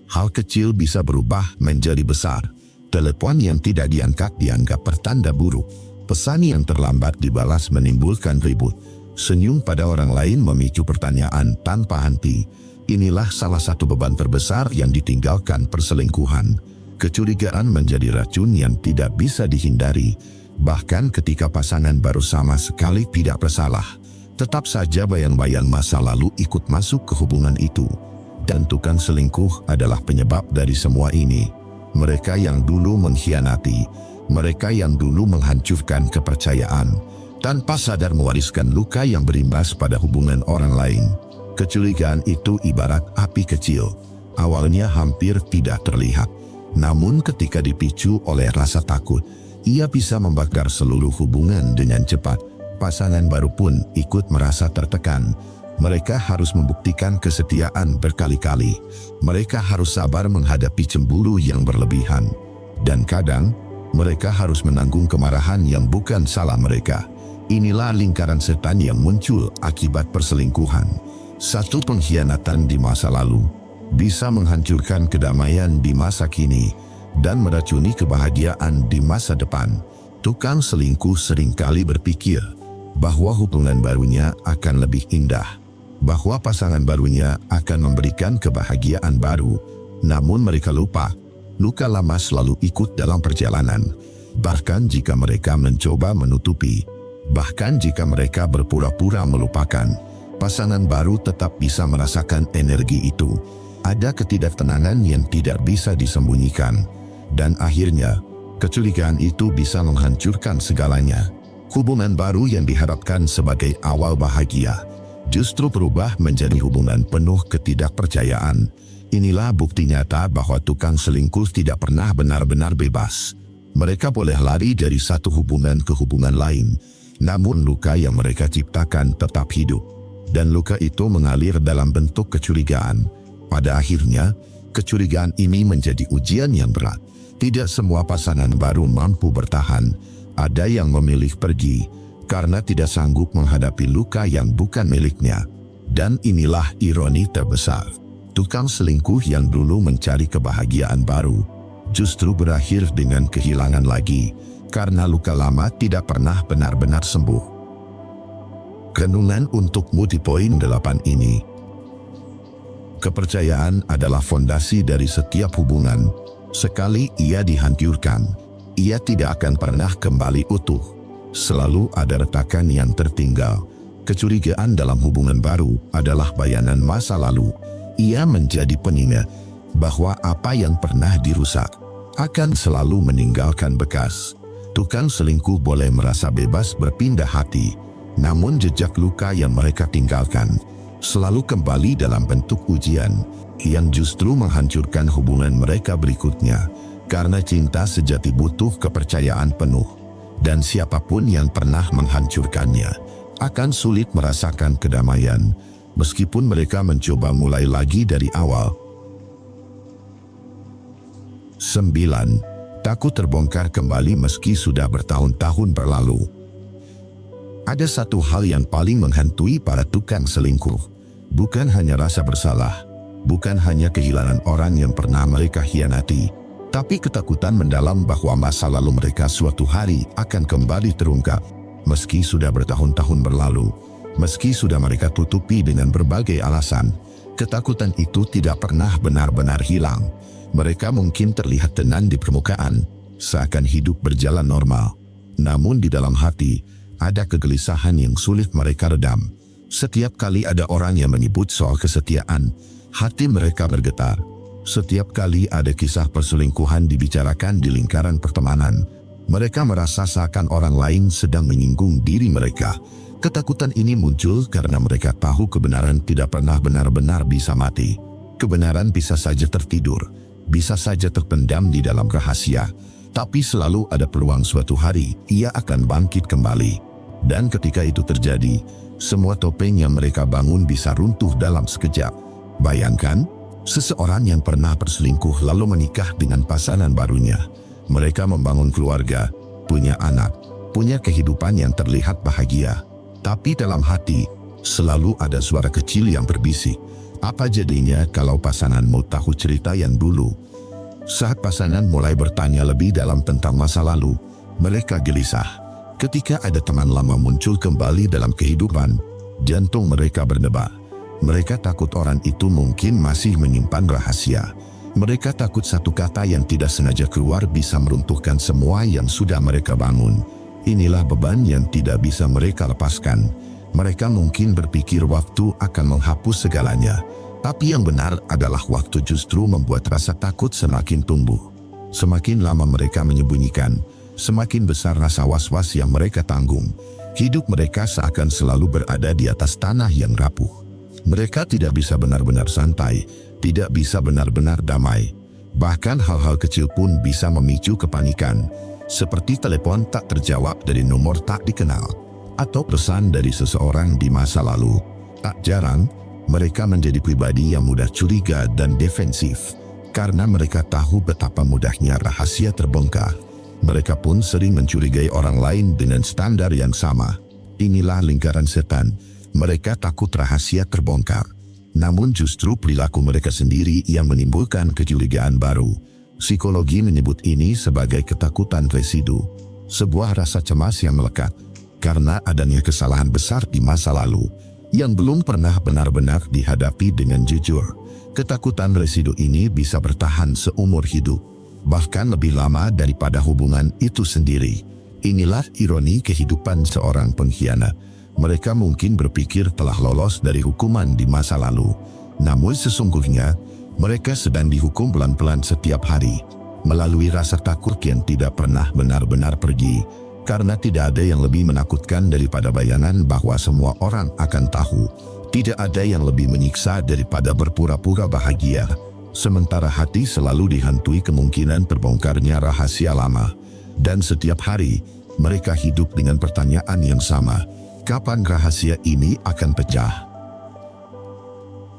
Hal kecil bisa berubah menjadi besar. Telepon yang tidak diangkat dianggap pertanda buruk. Pesan yang terlambat dibalas menimbulkan ribut. Senyum pada orang lain memicu pertanyaan tanpa henti. Inilah salah satu beban terbesar yang ditinggalkan perselingkuhan. Kecurigaan menjadi racun yang tidak bisa dihindari. Bahkan ketika pasangan baru sama sekali tidak bersalah, tetap saja bayang-bayang masa lalu ikut masuk ke hubungan itu. Dan tukang selingkuh adalah penyebab dari semua ini. Mereka yang dulu mengkhianati, mereka yang dulu menghancurkan kepercayaan, tanpa sadar mewariskan luka yang berimbas pada hubungan orang lain. Kecurigaan itu ibarat api kecil. Awalnya hampir tidak terlihat. Namun ketika dipicu oleh rasa takut, ia bisa membakar seluruh hubungan dengan cepat. Pasangan baru pun ikut merasa tertekan. Mereka harus membuktikan kesetiaan berkali-kali. Mereka harus sabar menghadapi cemburu yang berlebihan. Dan kadang, mereka harus menanggung kemarahan yang bukan salah mereka. Inilah lingkaran setan yang muncul akibat perselingkuhan. Satu pengkhianatan di masa lalu bisa menghancurkan kedamaian di masa kini dan meracuni kebahagiaan di masa depan. Tukang selingkuh seringkali berpikir bahwa hubungan barunya akan lebih indah, bahwa pasangan barunya akan memberikan kebahagiaan baru. Namun mereka lupa, luka lama selalu ikut dalam perjalanan. Bahkan jika mereka mencoba menutupi, bahkan jika mereka berpura-pura melupakan, pasangan baru tetap bisa merasakan energi itu. Ada ketidaktenangan yang tidak bisa disembunyikan. Dan akhirnya, kecurigaan itu bisa menghancurkan segalanya. Hubungan baru yang diharapkan sebagai awal bahagia justru berubah menjadi hubungan penuh ketidakpercayaan. Inilah bukti nyata bahwa tukang selingkuh tidak pernah benar-benar bebas. Mereka boleh lari dari satu hubungan ke hubungan lain, namun luka yang mereka ciptakan tetap hidup. Dan luka itu mengalir dalam bentuk kecurigaan. Pada akhirnya, kecurigaan ini menjadi ujian yang berat. Tidak semua pasangan baru mampu bertahan. Ada yang memilih pergi karena tidak sanggup menghadapi luka yang bukan miliknya. Dan inilah ironi terbesar. Tukang selingkuh yang dulu mencari kebahagiaan baru justru berakhir dengan kehilangan lagi karena luka lama tidak pernah benar-benar sembuh. Renungan untukmu di poin 8 ini. Kepercayaan adalah fondasi dari setiap hubungan. Sekali ia dihancurkan, ia tidak akan pernah kembali utuh. Selalu ada retakan yang tertinggal. Kecurigaan dalam hubungan baru adalah bayangan masa lalu. Ia menjadi pengingat bahwa apa yang pernah dirusak akan selalu meninggalkan bekas. Tukang selingkuh boleh merasa bebas berpindah hati, namun jejak luka yang mereka tinggalkan selalu kembali dalam bentuk ujian yang justru menghancurkan hubungan mereka berikutnya. Karena cinta sejati butuh kepercayaan penuh, dan siapapun yang pernah menghancurkannya akan sulit merasakan kedamaian, meskipun mereka mencoba mulai lagi dari awal. 9. Takut terbongkar kembali meski sudah bertahun-tahun berlalu. Ada satu hal yang paling menghantui para tukang selingkuh. Bukan hanya rasa bersalah, bukan hanya kehilangan orang yang pernah mereka khianati, tapi ketakutan mendalam bahwa masa lalu mereka suatu hari akan kembali terungkap. Meski sudah bertahun-tahun berlalu, meski sudah mereka tutupi dengan berbagai alasan, ketakutan itu tidak pernah benar-benar hilang. Mereka mungkin terlihat tenang di permukaan, seakan hidup berjalan normal. Namun di dalam hati, ada kegelisahan yang sulit mereka redam. Setiap kali ada orang yang menyebut soal kesetiaan, hati mereka bergetar. Setiap kali ada kisah perselingkuhan dibicarakan di lingkaran pertemanan, mereka merasa seakan orang lain sedang menyinggung diri mereka. Ketakutan ini muncul karena mereka tahu kebenaran tidak pernah benar-benar bisa mati. Kebenaran bisa saja tertidur, bisa saja terpendam di dalam rahasia, tapi selalu ada peluang suatu hari ia akan bangkit kembali. Dan ketika itu terjadi, semua topeng yang mereka bangun bisa runtuh dalam sekejap. Bayangkan, seseorang yang pernah berselingkuh lalu menikah dengan pasangan barunya. Mereka membangun keluarga, punya anak, punya kehidupan yang terlihat bahagia. Tapi dalam hati, selalu ada suara kecil yang berbisik. Apa jadinya kalau pasanganmu tahu cerita yang dulu? Saat pasangan mulai bertanya lebih dalam tentang masa lalu, mereka gelisah. Ketika ada teman lama muncul kembali dalam kehidupan, jantung mereka berdebar. Mereka takut orang itu mungkin masih menyimpan rahasia. Mereka takut satu kata yang tidak sengaja keluar bisa meruntuhkan semua yang sudah mereka bangun. Inilah beban yang tidak bisa mereka lepaskan. Mereka mungkin berpikir waktu akan menghapus segalanya. Tapi yang benar adalah waktu justru membuat rasa takut semakin tumbuh. Semakin lama mereka menyembunyikan, semakin besar rasa was-was yang mereka tanggung. Hidup mereka seakan selalu berada di atas tanah yang rapuh. Mereka tidak bisa benar-benar santai, tidak bisa benar-benar damai. Bahkan hal-hal kecil pun bisa memicu kepanikan, seperti telepon tak terjawab dari nomor tak dikenal, atau pesan dari seseorang di masa lalu. Tak jarang, mereka menjadi pribadi yang mudah curiga dan defensif, karena mereka tahu betapa mudahnya rahasia terbongkar. Mereka pun sering mencurigai orang lain dengan standar yang sama. Inilah lingkaran setan. Mereka takut rahasia terbongkar. Namun justru perilaku mereka sendiri yang menimbulkan kecurigaan baru. Psikologi menyebut ini sebagai ketakutan residu. Sebuah rasa cemas yang melekat karena adanya kesalahan besar di masa lalu yang belum pernah benar-benar dihadapi dengan jujur. Ketakutan residu ini bisa bertahan seumur hidup, bahkan lebih lama daripada hubungan itu sendiri. Inilah ironi kehidupan seorang pengkhianat. Mereka mungkin berpikir telah lolos dari hukuman di masa lalu. Namun sesungguhnya, mereka sedang dihukum pelan-pelan setiap hari, melalui rasa takut yang tidak pernah benar-benar pergi. Karena tidak ada yang lebih menakutkan daripada bayangan bahwa semua orang akan tahu. Tidak ada yang lebih menyiksa daripada berpura-pura bahagia. Sementara hati selalu dihantui kemungkinan terbongkarnya rahasia lama. Dan setiap hari, mereka hidup dengan pertanyaan yang sama. Kapan rahasia ini akan pecah?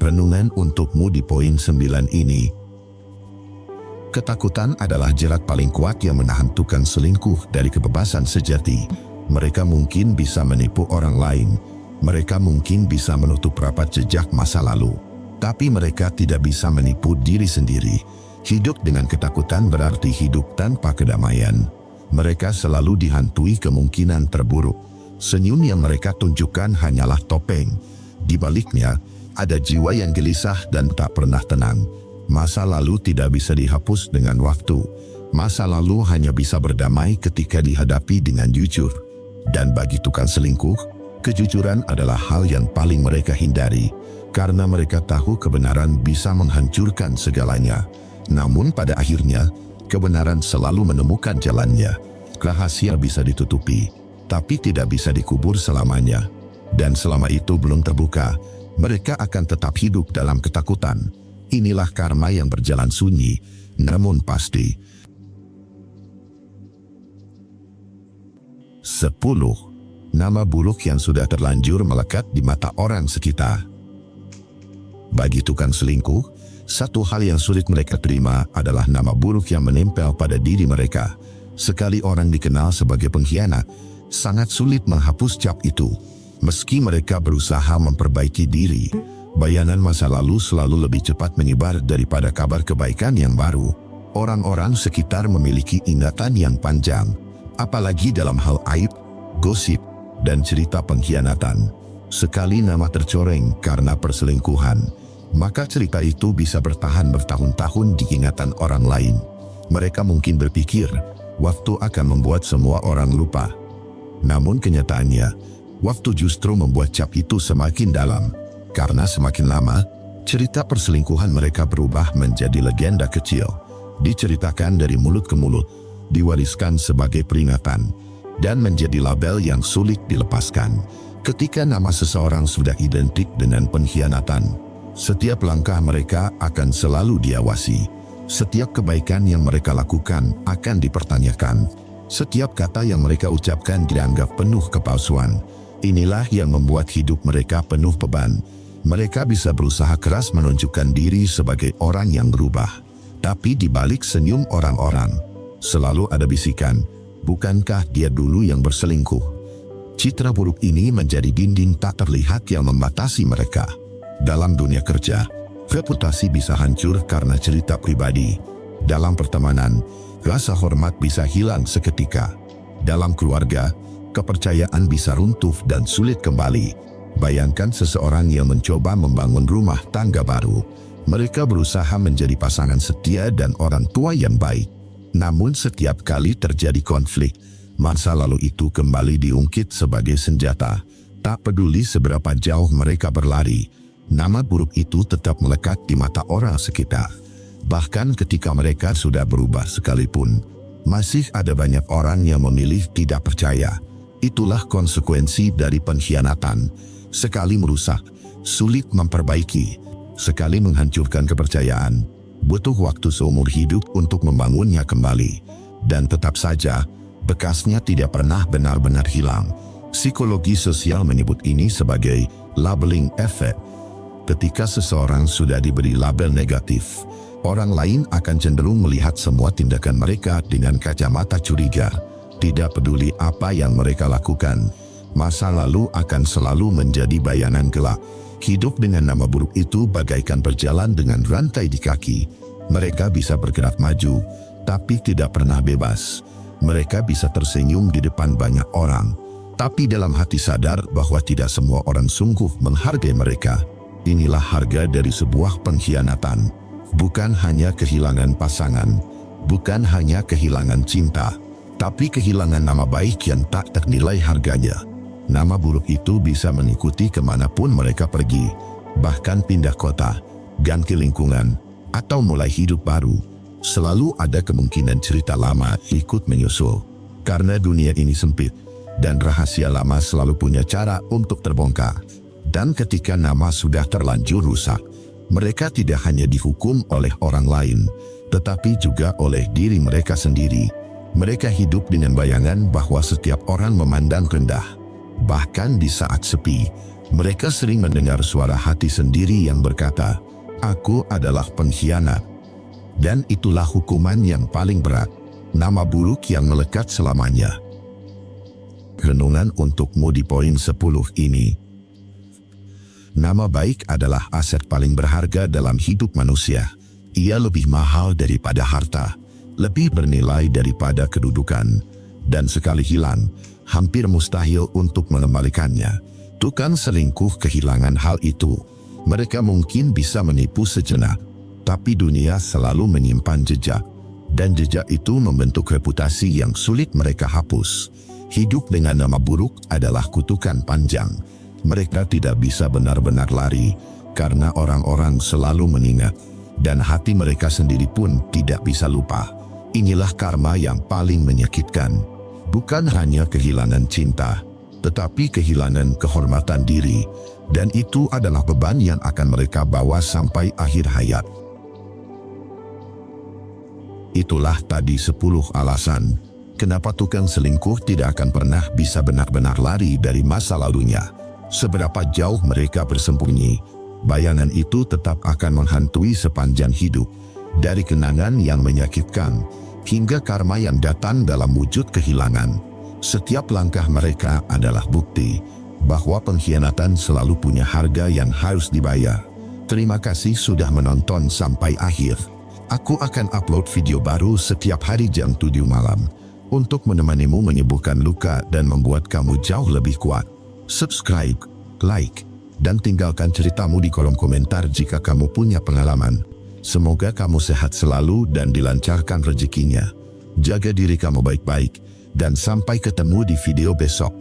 Renungan untukmu di poin 9 ini. Ketakutan adalah jerat paling kuat yang menahan tukang selingkuh dari kebebasan sejati. Mereka mungkin bisa menipu orang lain. Mereka mungkin bisa menutup rapat jejak masa lalu. Tapi mereka tidak bisa menipu diri sendiri. Hidup dengan ketakutan berarti hidup tanpa kedamaian. Mereka selalu dihantui kemungkinan terburuk. Senyum yang mereka tunjukkan hanyalah topeng. Di baliknya, ada jiwa yang gelisah dan tak pernah tenang. Masa lalu tidak bisa dihapus dengan waktu. Masa lalu hanya bisa berdamai ketika dihadapi dengan jujur. Dan bagi tukang selingkuh, kejujuran adalah hal yang paling mereka hindari. Karena mereka tahu kebenaran bisa menghancurkan segalanya. Namun pada akhirnya, kebenaran selalu menemukan jalannya. Rahasia bisa ditutupi, tapi tidak bisa dikubur selamanya. Dan selama itu belum terbuka, mereka akan tetap hidup dalam ketakutan. Inilah karma yang berjalan sunyi, namun pasti. 10. Nama buruk yang sudah terlanjur melekat di mata orang sekitar. Bagi tukang selingkuh, satu hal yang sulit mereka terima adalah nama buruk yang menempel pada diri mereka. Sekali orang dikenal sebagai pengkhianat, sangat sulit menghapus cap itu. Meski mereka berusaha memperbaiki diri, bayangan masa lalu selalu lebih cepat menyebar daripada kabar kebaikan yang baru. Orang-orang sekitar memiliki ingatan yang panjang, apalagi dalam hal aib, gosip, dan cerita pengkhianatan. Sekali nama tercoreng karena perselingkuhan, maka cerita itu bisa bertahan bertahun-tahun di ingatan orang lain. Mereka mungkin berpikir, waktu akan membuat semua orang lupa. Namun kenyataannya, waktu justru membuat cap itu semakin dalam. Karena semakin lama, cerita perselingkuhan mereka berubah menjadi legenda kecil. Diceritakan dari mulut ke mulut, diwariskan sebagai peringatan, dan menjadi label yang sulit dilepaskan. Ketika nama seseorang sudah identik dengan pengkhianatan, setiap langkah mereka akan selalu diawasi. Setiap kebaikan yang mereka lakukan akan dipertanyakan. Setiap kata yang mereka ucapkan dianggap penuh kepalsuan. Inilah yang membuat hidup mereka penuh beban. Mereka bisa berusaha keras menunjukkan diri sebagai orang yang berubah. Tapi di balik senyum orang-orang, selalu ada bisikan, Bukankah dia dulu yang berselingkuh? Citra buruk ini menjadi dinding tak terlihat yang membatasi mereka. Dalam dunia kerja, reputasi bisa hancur karena cerita pribadi. Dalam pertemanan, rasa hormat bisa hilang seketika. Dalam keluarga, kepercayaan bisa runtuh dan sulit kembali. Bayangkan seseorang yang mencoba membangun rumah tangga baru. Mereka berusaha menjadi pasangan setia dan orang tua yang baik. Namun setiap kali terjadi konflik, masa lalu itu kembali diungkit sebagai senjata. Tak peduli seberapa jauh mereka berlari, nama buruk itu tetap melekat di mata orang sekitar. Bahkan ketika mereka sudah berubah sekalipun, masih ada banyak orang yang memilih tidak percaya. Itulah konsekuensi dari pengkhianatan. Sekali merusak, sulit memperbaiki. Sekali menghancurkan kepercayaan, butuh waktu seumur hidup untuk membangunnya kembali. Dan tetap saja, bekasnya tidak pernah benar-benar hilang. Psikologi sosial menyebut ini sebagai labeling effect. Ketika seseorang sudah diberi label negatif, orang lain akan cenderung melihat semua tindakan mereka dengan kacamata curiga. Tidak peduli apa yang mereka lakukan, masa lalu akan selalu menjadi bayangan gelap. Hidup dengan nama buruk itu bagaikan berjalan dengan rantai di kaki. Mereka bisa bergerak maju, tapi tidak pernah bebas. Mereka bisa tersenyum di depan banyak orang, tapi dalam hati sadar bahwa tidak semua orang sungguh menghargai mereka. Inilah harga dari sebuah pengkhianatan. Bukan hanya kehilangan pasangan, bukan hanya kehilangan cinta, tapi kehilangan nama baik yang tak ternilai harganya. Nama buruk itu bisa mengikuti kemanapun mereka pergi, bahkan pindah kota, ganti lingkungan, atau mulai hidup baru. Selalu ada kemungkinan cerita lama ikut menyusul. Karena dunia ini sempit, dan rahasia lama selalu punya cara untuk terbongkar. Dan ketika nama sudah terlanjur rusak, mereka tidak hanya dihukum oleh orang lain, tetapi juga oleh diri mereka sendiri. Mereka hidup dengan bayangan bahwa setiap orang memandang rendah. Bahkan di saat sepi, mereka sering mendengar suara hati sendiri yang berkata, "Aku adalah pengkhianat." Dan itulah hukuman yang paling berat, nama buruk yang melekat selamanya. Renungan untukmu di poin 10 ini. Nama baik adalah aset paling berharga dalam hidup manusia. Ia lebih mahal daripada harta, lebih bernilai daripada kedudukan, dan sekali hilang, hampir mustahil untuk mengembalikannya. Tukang selingkuh kehilangan hal itu. Mereka mungkin bisa menipu sejenak, tapi dunia selalu menyimpan jejak, dan jejak itu membentuk reputasi yang sulit mereka hapus. Hidup dengan nama buruk adalah kutukan panjang. Mereka tidak bisa benar-benar lari, karena orang-orang selalu mengingat, dan hati mereka sendiri pun tidak bisa lupa. Inilah karma yang paling menyakitkan. Bukan hanya kehilangan cinta, tetapi kehilangan kehormatan diri, dan itu adalah beban yang akan mereka bawa sampai akhir hayat. Itulah tadi 10 alasan kenapa tukang selingkuh tidak akan pernah bisa benar-benar lari dari masa lalunya. Seberapa jauh mereka bersembunyi, bayangan itu tetap akan menghantui sepanjang hidup. Dari kenangan yang menyakitkan, hingga karma yang datang dalam wujud kehilangan. Setiap langkah mereka adalah bukti bahwa pengkhianatan selalu punya harga yang harus dibayar. Terima kasih sudah menonton sampai akhir. Aku akan upload video baru setiap hari jam 7 malam untuk menemanimu menyembuhkan luka dan membuat kamu jauh lebih kuat. Subscribe, like, dan tinggalkan ceritamu di kolom komentar jika kamu punya pengalaman. Semoga kamu sehat selalu dan dilancarkan rezekinya. Jaga diri kamu baik-baik, dan sampai ketemu di video besok.